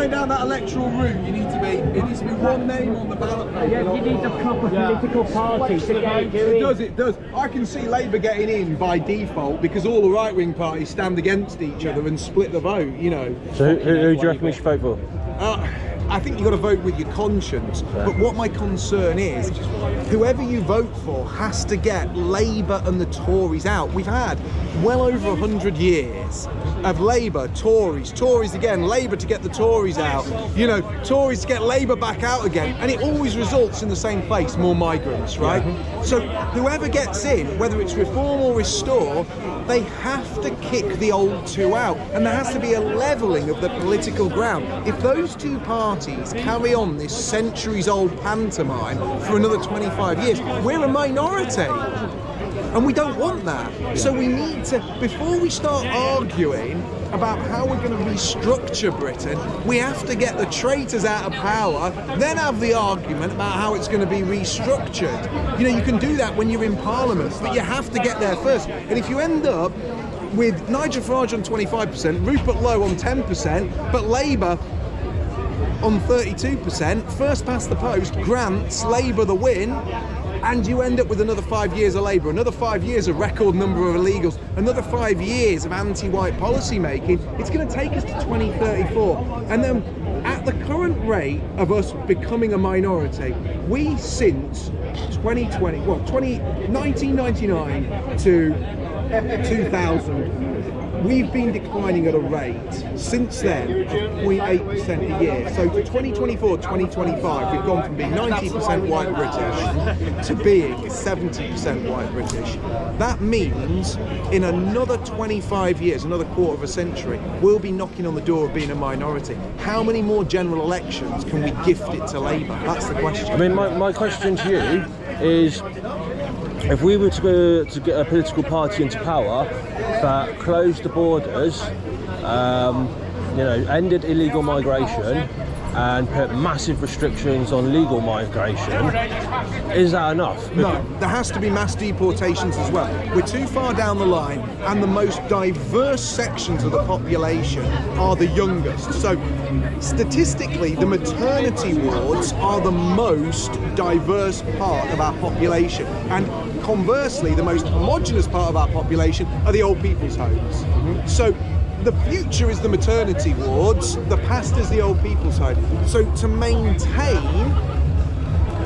going down that electoral route, it needs to be one name on the ballot paper. Yeah, you need a proper political party to get It does. I can see Labour getting in by default because all the right-wing parties stand against each other and split the vote, you know. So who do you reckon we should vote for? I think you've got to vote with your conscience. Yeah. But what my concern is, whoever you vote for has to get Labour and the Tories out. We've had well over 100 years of Labour, Tories again, Labour to get the Tories out, you know, Tories to get Labour back out again, and it always results in the same place, more migrants, right? Yeah. So whoever gets in, whether it's reform or restore, they have to kick the old two out, and there has to be a levelling of the political ground. If those two parties carry on this centuries-old pantomime for another 25 years, we're a minority. And we don't want that. So we need to, before we start arguing about how we're going to restructure Britain, we have to get the traitors out of power, then have the argument about how it's going to be restructured. You know, you can do that when you're in Parliament, but you have to get there first. And if you end up with Nigel Farage on 25%, Rupert Lowe on 10%, but Labour on 32%, first past the post, grants Labour the win, and you end up with another 5 years of Labour, another 5 years of record number of illegals, another 5 years of anti-white policy making, it's going to take us to 2034. And then at the current rate of us becoming a minority, we since 1999 to 2000, we've been declining at a rate since then of 0.8% a year. So to 2024, 2025, we've gone from being 90% white British to being 70% white British. That means in another 25 years, another quarter of a century, we'll be knocking on the door of being a minority. How many more general elections can we gift it to Labour? That's the question. I mean, my question to you is, if we were to get a political party into power that closed the borders, you know, ended illegal migration and put massive restrictions on legal migration, is that enough? No, there has to be mass deportations as well. We're too far down the line, and the most diverse sections of the population are the youngest. So statistically, the maternity wards are the most diverse part of our population, and conversely, the most homogenous part of our population are the old people's homes. Mm-hmm. So the future is the maternity wards, the past is the old people's home. So to maintain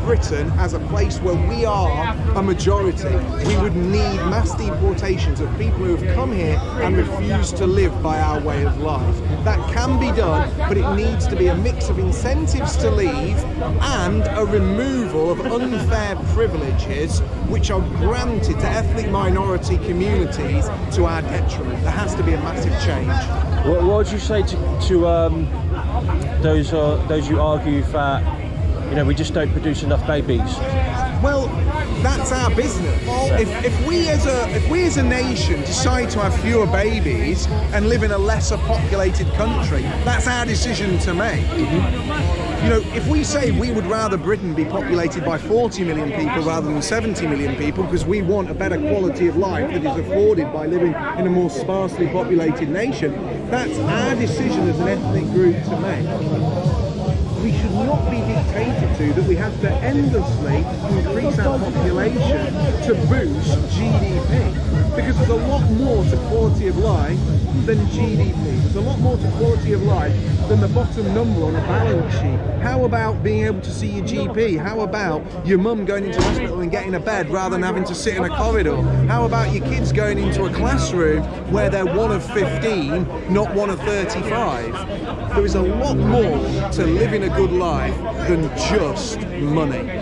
Britain as a place where we are a majority, we would need mass deportations of people who have come here and refused to live by our way of life. That can be done, but it needs to be a mix of incentives to leave and a removal of unfair privileges which are granted to ethnic minority communities to our detriment. There has to be a massive change. What would you say to those who argue that, you know, we just don't produce enough babies? Well, that's our business. If we as a nation decide to have fewer babies and live in a lesser populated country, that's our decision to make. Mm-hmm. You know, if we say we would rather Britain be populated by 40 million people rather than 70 million people because we want a better quality of life that is afforded by living in a more sparsely populated nation, that's our decision as an ethnic group to make. We should not be dictated to that we have to endlessly increase our population to boost GDP, because there's a lot more to quality of life than GDP. There's a lot more to quality of life than the bottom number on a balance sheet. How about being able to see your GP? How about your mum going into hospital and getting a bed rather than having to sit in a corridor? How about your kids going into a classroom where they're one of 15, not one of 35? There is a lot more to living a good life than just money. Okay.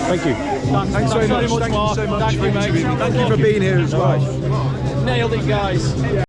Thank you. Thanks very much. Thank you so much for interviewing me. Thank you for being here as well. Nailed it, guys.